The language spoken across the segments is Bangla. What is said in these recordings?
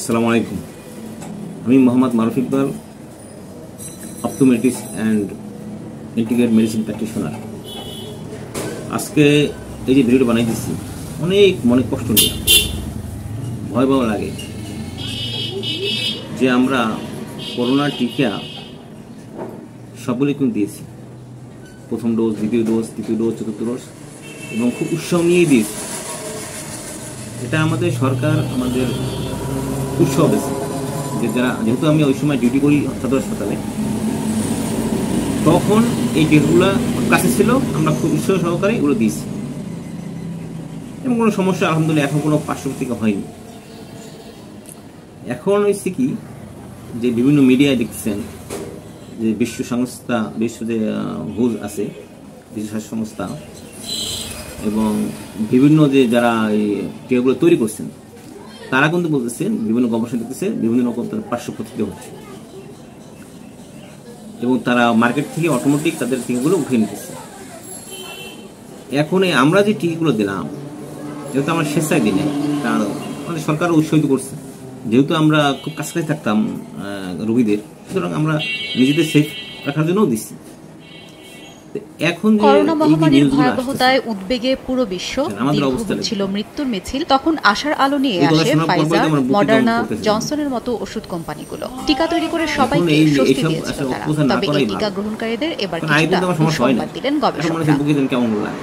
আসসালামু আলাইকুম। আমি Mohammad Maruf Iqbal, optometrics and integrated medicine practitioner. আজকে এই যে ভিডিওটা বানাই দিচ্ছি, অনেক মনে কষ্ট নিয়ে ভয় লাগে যে আমরা করোনার টিকা সবগুলি কিন্তু দিয়েছি, প্রথম ডোজ, দ্বিতীয় ডোজ, তৃতীয় ডোজ, চতুর্থ ডোজ, এবং খুব উৎসাহ নিয়েই দিয়েছি। এটা আমাদের সরকার আমাদের উৎসাহ দিয়েছে যে যেহেতু আমি ওই সময় ডিউটি করি সদর হাসপাতালে, তখন এই ডেটগুলো কাছে ছিল, আমরা খুব উৎসাহ সহকারে এগুলো দিয়েছি এবং কোনো সমস্যা আলহামদুলিল্লাহ এখন কোনো পার্শ্বপ্রতিক্রিয়া হয়নি। এখন হচ্ছে কি যে বিভিন্ন মিডিয়ায় দেখতেছেন যে বিশ্ব যে হুজ আছে, বিশ্ব স্বাস্থ্য সংস্থা এবং বিভিন্ন যে যারা এই টিকাগুলো তৈরি করছেন, তারা কিন্তু বলতেছেন, বিভিন্ন গবেষণা দেখতেছে বিভিন্ন রকম তাদের পার্শ্বপ্রতিক্রিয়া হচ্ছে এবং তারা মার্কেট থেকে অটোমেটিক তাদের টিকাগুলো উঠিয়ে নিতেছে। এখন আমরা যে টিকাগুলো দিলাম, যেহেতু আমরা স্বেচ্ছায় দিই নাই, আমাদের সরকারও উৎসাহিত করছে, যেহেতু আমরা খুব কাছাকাছি থাকতাম রোগীদের, সুতরাং আমরা নিজেদের সেফ রাখার জন্যও দিচ্ছি। এখন করোনা মহামারীর ভয়াবহতায় উদ্বেগে পুরো বিশ্ব ছিল মৃত্যুর মিছিল, তখন আশার আলো নিয়ে আসে ফাইজার, মডার্না, জনসনের মতো ওষুধ কোম্পানিগুলো। টিকা তৈরি করে সবাইকে স্বস্তি দিয়েছিল তারা। তবে এই টিকা গ্রহণকারীদের এবার কিছুটা সংবাদ দিলেন গবেষকরা।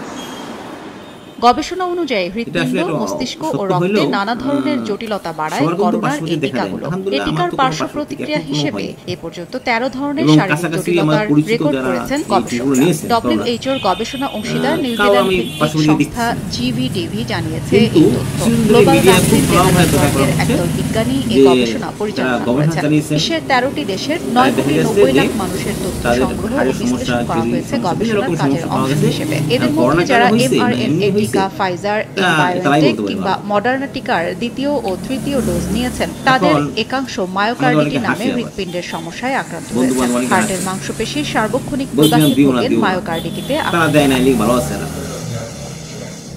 গবেষণা অনুযায়ী হৃৎপিণ্ড, মস্তিষ্ক ও রক্তে নানা ধরনের জটিলতা বাড়ায় করোনার এই টিকাগুলো। এই টিকার পার্শ্ব প্রতিক্রিয়া হিসেবে এ পর্যন্ত 13 ধরনের শারীরিক জটিলতার রেকর্ড করেছেন গবেষকরা। ডব্লিউএইচওর গবেষণা অংশীদার নিউজিল্যান্ড ভিত্তিক সংস্থা জিভিডিভি জানিয়েছে এই তথ্য। গ্লোবাল ভ্যাকসিন নেটওয়ার্কের একদল বিজ্ঞানী এই গবেষণা পরিচালনা করেছেন। বিশ্বের 13টি দেশের 9.90 লাখ মানুষের তথ্য সংগ্রহ ও বিশ্লেষণ করা হয়েছে গবেষণার কাজের অংশ হিসেবে। এদের মধ্যে যারা mRNA টিকা, ফাইজার, বায়োএনটেক কিংবা মডার্না টিকার দ্বিতীয় ও তৃতীয় ডোজ নিয়েছেন, তাদের একাংশ মায়োকার্ডিটি নামে হৃৎপিণ্ডের সমস্যায় আক্রান্ত হয়েছে। হার্টের মাংসপেশির সার্বক্ষণিক প্রদাহে ভোগেন মায়োকার্ডিটিতে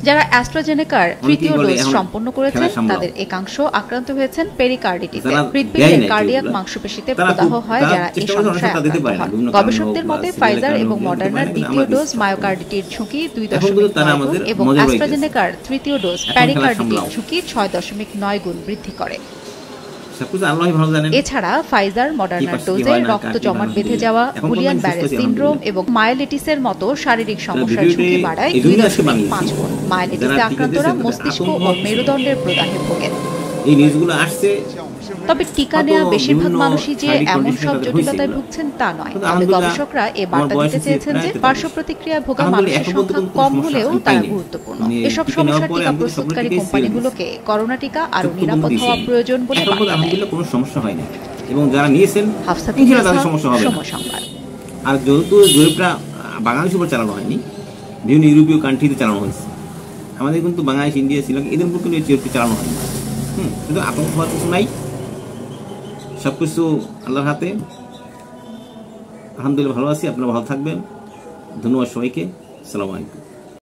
যারা অ্যাস্ট্রাজেনেকার তৃতীয় ডোজ সম্পন্ন করেছেন, তাদের একাংশ আক্রান্ত হয়েছেন পেরিকার্ডিটিতে। হৃৎপিণ্ডের কার্ডিয়াক মাংসপেশিতে প্রদাহ হয় যারা এই সমস্যায় আক্রান্ত হন। গবেষকদের মতে ফাইজার এবং মডার্নার দ্বিতীয় ডোজ মায়োকার্ডিটির ঝুঁকি 2.9 গুণ এবং অ্যাস্ট্রাজেনেকার তৃতীয় ডোজ পেরিকার্ডিটির ঝুঁকি 6.9 গুণ বৃদ্ধি করে। এছাড়া ফাইজার, মডার্নার ডোজে রক্ত জমাট বেঁধে যাওয়া, গুলিয়ান ব্যারে সিন্ড্রোম এবং মায়োলিটিসের মতো শারীরিক সমস্যার ঝুঁকি বাড়ায় 2.5 গুণ। মায়োলিটিসে আক্রান্তরা মস্তিষ্ক ও মেরুদণ্ডের প্রদাহে ভোগেন। এই নিউজগুলো আসছে। তবে টিকা নেওয়া বেশিরভাগ মানুষই যে এমন সব জটিলতায় ভুগছেন তা নয়। তবে গবেষকরা এ বার্তা দিতে চেয়েছেন যে পার্শ্ব প্রতিক্রিয়ায় ভোগা মানুষের সংখ্যা কম হলেও তারা গুরুত্বপূর্ণ। এসব সমস্যার টিকা প্রস্তুতকারী কোম্পানিগুলোকে করোনা টিকা আরো নিরাপদ হওয়া প্রয়োজন বলে বার্তা দেয়। কোনো সমস্যা হয় না এবং যারা নিয়েছেন তাদের সমস্যা হবে না। আর যেহেতু জরিপটা বাংলাদেশের উপর চালানো হয়নি, বিভিন্ন ইউরোপীয় কান্ট্রিতে চালানো হয়েছে, আমাদের কিন্তু বাংলাদেশ, ইন্ডিয়া, শ্রীলঙ্কা এদের উপর কিন্তু জরিপটি চালানো হয়নি। কিন্তু আতঙ্ক হওয়ার কিছু নাই, সবকিছু আল্লাহর হাতে। আলহামদুলিল্লাহ ভালো আছি, আপনারা ভালো থাকবেন। ধন্যবাদ সবাইকে। আসসালামু আলাইকুম।